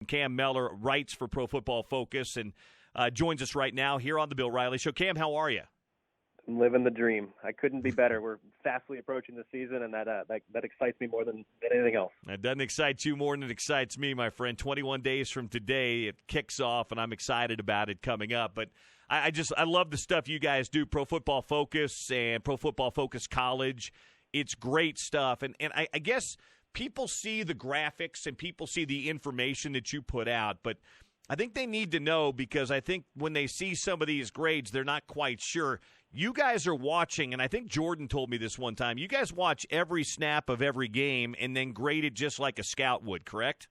Cam Mellor writes for Pro Football Focus and joins us right now here on the Bill Riley Show. Cam, how are you? I'm living the dream. I couldn't be better. We're fastly approaching the season, and that excites me more than anything else. That doesn't excite you more than it excites me, my friend. 21 days from today, it kicks off, and I'm excited about it coming up. But I love the stuff you guys do, Pro Football Focus and Pro Football Focus College. It's great stuff. And I guess people see the graphics and people see the information that you put out, but I think they need to know, because I think when they see some of these grades, they're not quite sure. You guys are watching, and I think Jordan told me this one time, you guys watch every snap of every game and then grade it just like a scout would, correct?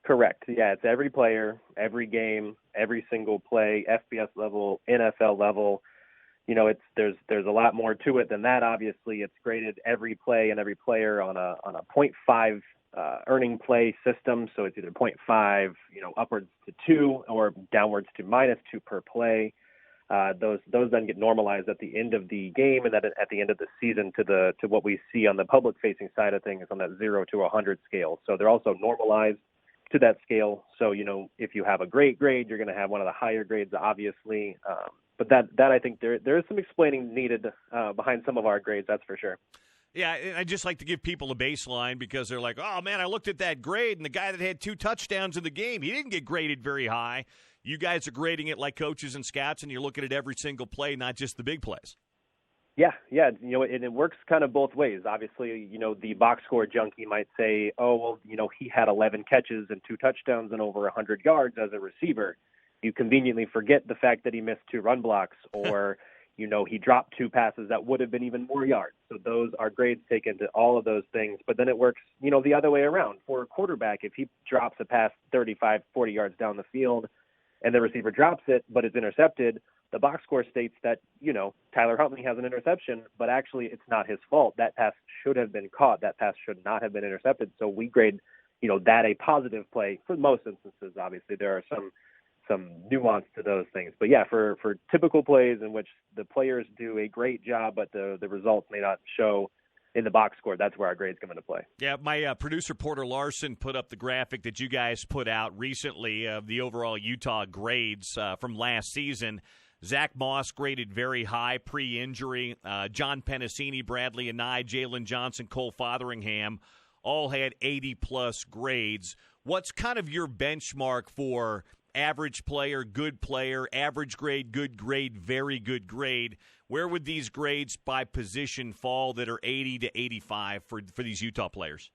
Correct. Yeah, it's every player, every game, every single play, FBS level, NFL level. You know, there's a lot more to it than that. Obviously, it's graded every play and every player on a 0.5 earning play system. So it's either 0.5, upwards to 2 or downwards to -2 per play. Those then get normalized at the end of the game, and then at the end of the season to what we see on the public-facing side of things on that 0 to 100 scale. So they're also normalized to that scale. So, if you have a great grade, you're going to have one of the higher grades, obviously. But that I think there is some explaining needed behind some of our grades, that's for sure. Yeah, I just like to give people a baseline, because they're like, oh, man, I looked at that grade, and the guy that had 2 touchdowns in the game, he didn't get graded very high. You guys are grading it like coaches and scouts, and you're looking at every single play, not just the big plays. Yeah, and it works kind of both ways. Obviously, the box score junkie might say, oh, well, he had 11 catches and 2 touchdowns and over 100 yards as a receiver. You conveniently forget the fact that he missed 2 run blocks, or he dropped 2 passes that would have been even more yards. So those are grades taken to all of those things. But then it works, the other way around. For a quarterback, if he drops a pass 35, 40 yards down the field and the receiver drops it but it's intercepted, the box score states that, Tyler Huntley has an interception, but actually it's not his fault. That pass should have been caught. That pass should not have been intercepted. So we grade, that a positive play for most instances. Obviously, there are some nuance to those things. But yeah, for typical plays in which the players do a great job, but the results may not show in the box score, that's where our grades come into play. Yeah, my producer Porter Larson put up the graphic that you guys put out recently of the overall Utah grades from last season. Zach Moss graded very high pre-injury. John Pennicini, Bradley Anai, Jalen Johnson, Cole Fotheringham all had 80-plus grades. What's kind of your benchmark for average player, average grade, good grade, very good grade? Where would these grades by position fall that are 80 to 85 for these Utah players?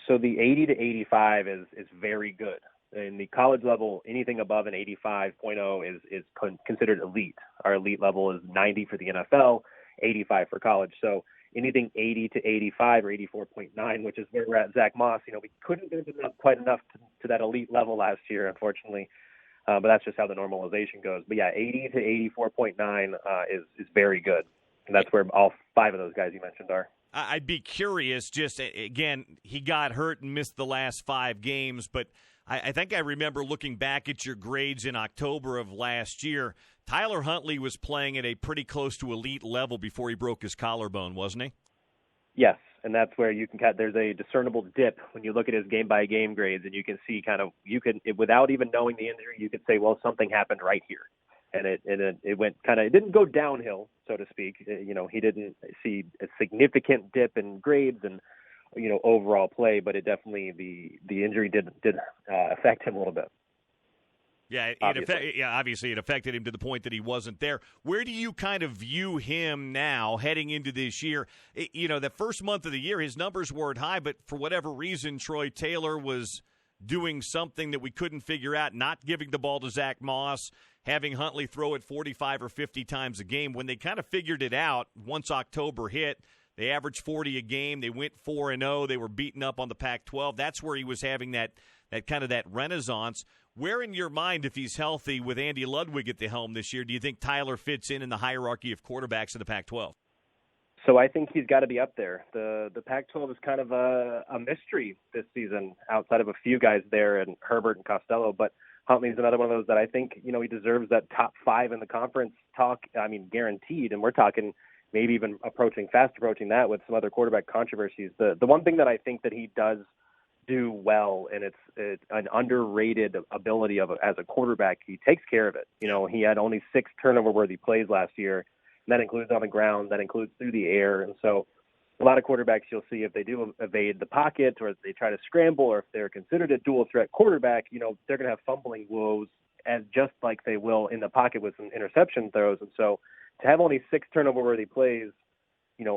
So the 80 to 85 is very good. In the college level, anything above an 85.0 is considered elite. Our elite level is 90 for the NFL, 85 for college. So anything 80 to 85 or 84.9, which is where we're at, Zach Moss, we couldn't get quite enough to that elite level last year, unfortunately. But that's just how the normalization goes. But yeah, 80 to 84.9 is very good. And that's where all 5 of those guys you mentioned are. I'd be curious, just, again, he got hurt and missed the last 5 games, but I think I remember looking back at your grades in October of last year. Tyler Huntley was playing at a pretty close to elite level before he broke his collarbone, wasn't he? Yes, and that's where you can there's a discernible dip when you look at his game-by-game grades, and you can see without even knowing the injury, you could say, well, something happened right here. And it went it didn't go downhill, so to speak. He didn't see a significant dip in grades and, overall play, but it definitely, the injury did affect him a little bit. Yeah, obviously it affected him to the point that he wasn't there. Where do you kind of view him now heading into this year? The first month of the year, his numbers weren't high, but for whatever reason, Troy Taylor was doing something that we couldn't figure out, not giving the ball to Zach Moss, having Huntley throw it 45 or 50 times a game. When they kind of figured it out, once October hit, they averaged 40 a game. They went 4-0. They were beaten up on the Pac-12. That's where he was having that renaissance. Where in your mind, if he's healthy with Andy Ludwig at the helm this year, do you think Tyler fits in the hierarchy of quarterbacks in the Pac-12? So I think he's got to be up there. The Pac-12 is kind of a mystery this season outside of a few guys there, and Herbert and Costello. But Huntley's another one of those that I think, he deserves that top 5 in the conference talk. I mean, guaranteed. And we're talking maybe even fast approaching that with some other quarterback controversies. The one thing that I think that he does do well, and it's an underrated ability as a quarterback. He takes care of it. He had only 6 turnover-worthy plays last year, and that includes on the ground, that includes through the air. And so a lot of quarterbacks you'll see, if they do evade the pocket or if they try to scramble or if they're considered a dual-threat quarterback, they're going to have fumbling woes, as just like they will in the pocket with some interception throws. And so to have only 6 turnover-worthy plays,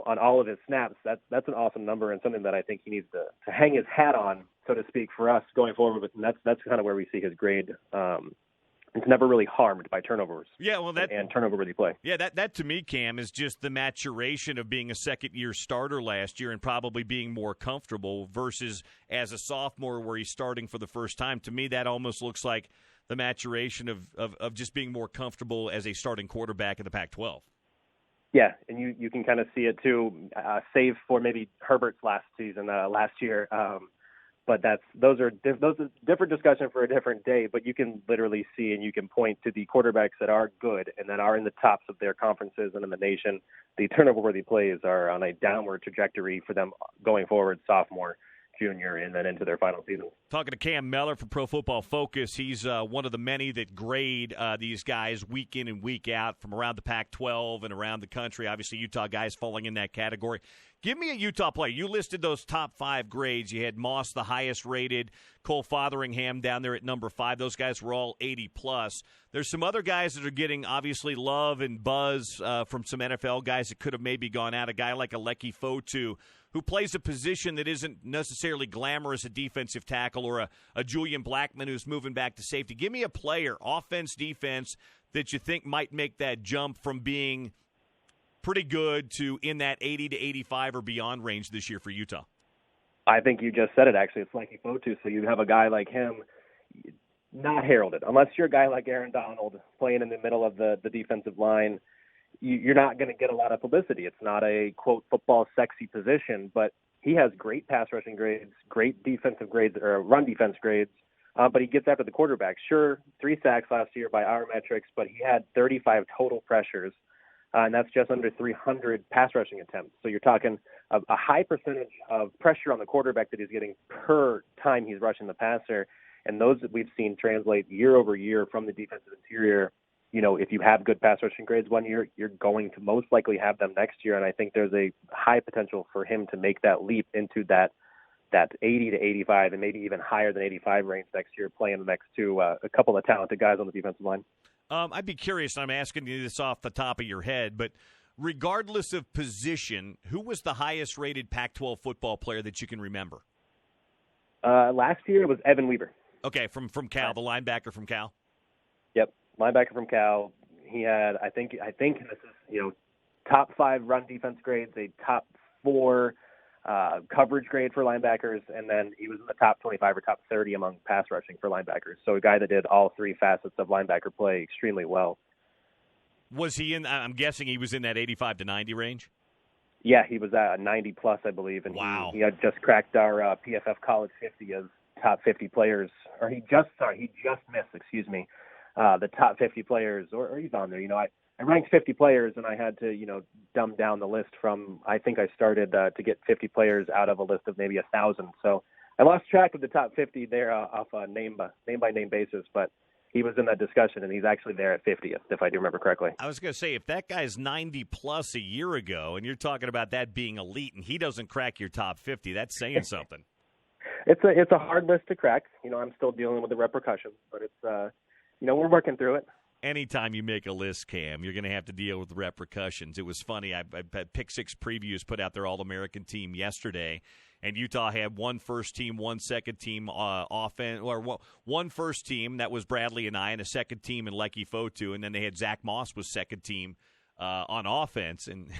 on all of his snaps, that's an awesome number and something that I think he needs to hang his hat on, so to speak, for us going forward. And that's kind of where we see his grade. It's never really harmed by turnovers. Yeah, well, and turnover-worthy play. Yeah, that to me, Cam, is just the maturation of being a second-year starter last year and probably being more comfortable versus as a sophomore where he's starting for the first time. To me, that almost looks like the maturation of just being more comfortable as a starting quarterback in the Pac-12. Yeah, and you can kind of see it too, save for maybe Herbert's last year. But those are different discussion for a different day. But you can literally see and you can point to the quarterbacks that are good and that are in the tops of their conferences and in the nation. The turnover-worthy plays are on a downward trajectory for them going forward, sophomore, junior, and then into their final season. Talking to Cam Mellor from Pro Football Focus. He's one of the many that grade these guys week in and week out from around the Pac-12 and around the country. Obviously, Utah guys falling in that category. Give me a Utah player. You listed those top 5 grades. You had Moss, the highest rated, Cole Fotheringham down there at number 5. Those guys were all 80-plus. There's some other guys that are getting, obviously, love and buzz from some NFL guys that could have maybe gone out. A guy like Aleki Fotu, who plays a position that isn't necessarily glamorous, a defensive tackle, or a Julian Blackman who's moving back to safety. Give me a player, offense, defense, that you think might make that jump from being pretty good to in that 80 to 85 or beyond range this year for Utah. I think you just said it, actually. It's Aleki Fotu. So you have a guy like him not heralded. Unless you're a guy like Aaron Donald playing in the middle of the defensive line, you're not going to get a lot of publicity. It's not a, quote, football sexy position, but he has great pass rushing grades, great defensive grades, or run defense grades, but he gets after the quarterback. Sure, 3 sacks last year by our metrics, but he had 35 total pressures, and that's just under 300 pass rushing attempts. So you're talking a high percentage of pressure on the quarterback that he's getting per time he's rushing the passer, and those that we've seen translate year over year from the defensive interior. If you have good pass rushing grades one year, you're going to most likely have them next year. And I think there's a high potential for him to make that leap into that 80 to 85 and maybe even higher than 85 range next year, playing next to a couple of talented guys on the defensive line. I'd be curious, I'm asking you this off the top of your head, but regardless of position, who was the highest rated Pac-12 football player that you can remember? Last year it was Evan Weaver. Okay, from Cal, the linebacker from Cal? Yep. Linebacker from Cal. He had, I think this is, top 5 run defense grades, a top 4 coverage grade for linebackers, and then he was in the top 25 or top 30 among pass rushing for linebackers. So a guy that did all 3 facets of linebacker play extremely well. Was he in, I'm guessing he was in that 85 to 90 range? Yeah, he was at 90 plus, I believe, and wow. he had just cracked our PFF College 50 as top 50 players, or he just missed, the top 50 players, or he's on there. I ranked 50 players, and I had to, dumb down the list from, I think I started to get 50 players out of a list of maybe 1,000. So I lost track of the top 50 there off a name-by-name basis, but he was in that discussion, and he's actually there at 50th, if I do remember correctly. I was going to say, if that guy's 90-plus a year ago, and you're talking about that being elite, and he doesn't crack your top 50, that's saying something. It's a hard list to crack. I'm still dealing with the repercussions, but it's we're working through it. Anytime you make a list, Cam, you're going to have to deal with the repercussions. It was funny. I had Pick Six Previews put out their All-American team yesterday, and Utah had one first team, one second team offense, or one first team, that was Bradley and I, and a second team in Aleki Fotu, and then they had Zach Moss was second team on offense. And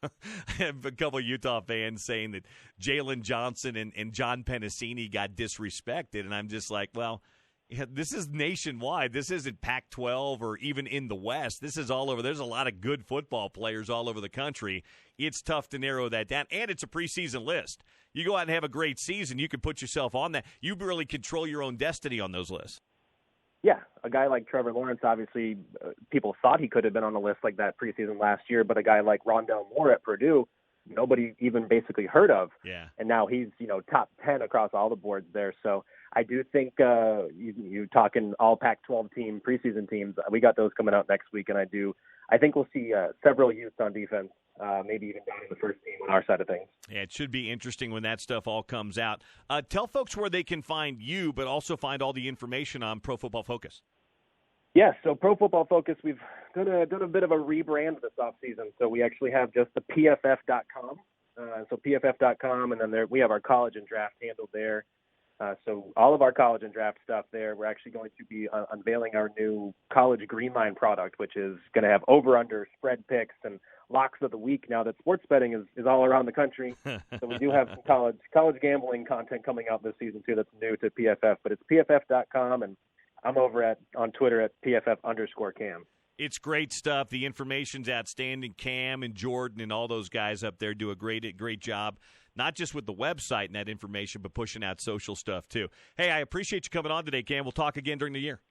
I have a couple of Utah fans saying that Jalen Johnson and John Pennicini got disrespected, and I'm just like, well, yeah, this is nationwide. This isn't Pac-12 or even in the West. This is all over. There's a lot of good football players all over the country. It's tough to narrow that down, and it's a preseason list. You go out and have a great season, you can put yourself on that. You really control your own destiny on those lists. Yeah, a guy like Trevor Lawrence, obviously, people thought he could have been on a list like that preseason last year, but a guy like Rondale Moore at Purdue, nobody even basically heard of. Yeah. And now he's, top 10 across all the boards there. So I do think you talking all Pac-12 team, preseason teams, we got those coming out next week. And I think we'll see several Utes on defense, maybe even down in the first team on our side of things. Yeah, it should be interesting when that stuff all comes out. Tell folks where they can find you, but also find all the information on Pro Football Focus. Yeah, so Pro Football Focus, we've done a bit of a rebrand this offseason. So we actually have just the PFF.com. So PFF.com, and then we have our college and draft handled there. So all of our college and draft stuff there, we're actually going to be unveiling our new college green line product, which is going to have over-under spread picks and locks of the week now that sports betting is all around the country. So we do have some college gambling content coming out this season too that's new to PFF, but it's PFF.com, and I'm over on Twitter at PFF_Cam. It's great stuff. The information's outstanding. Cam and Jordan and all those guys up there do a great job, not just with the website and that information, but pushing out social stuff too. Hey, I appreciate you coming on today, Cam. We'll talk again during the year.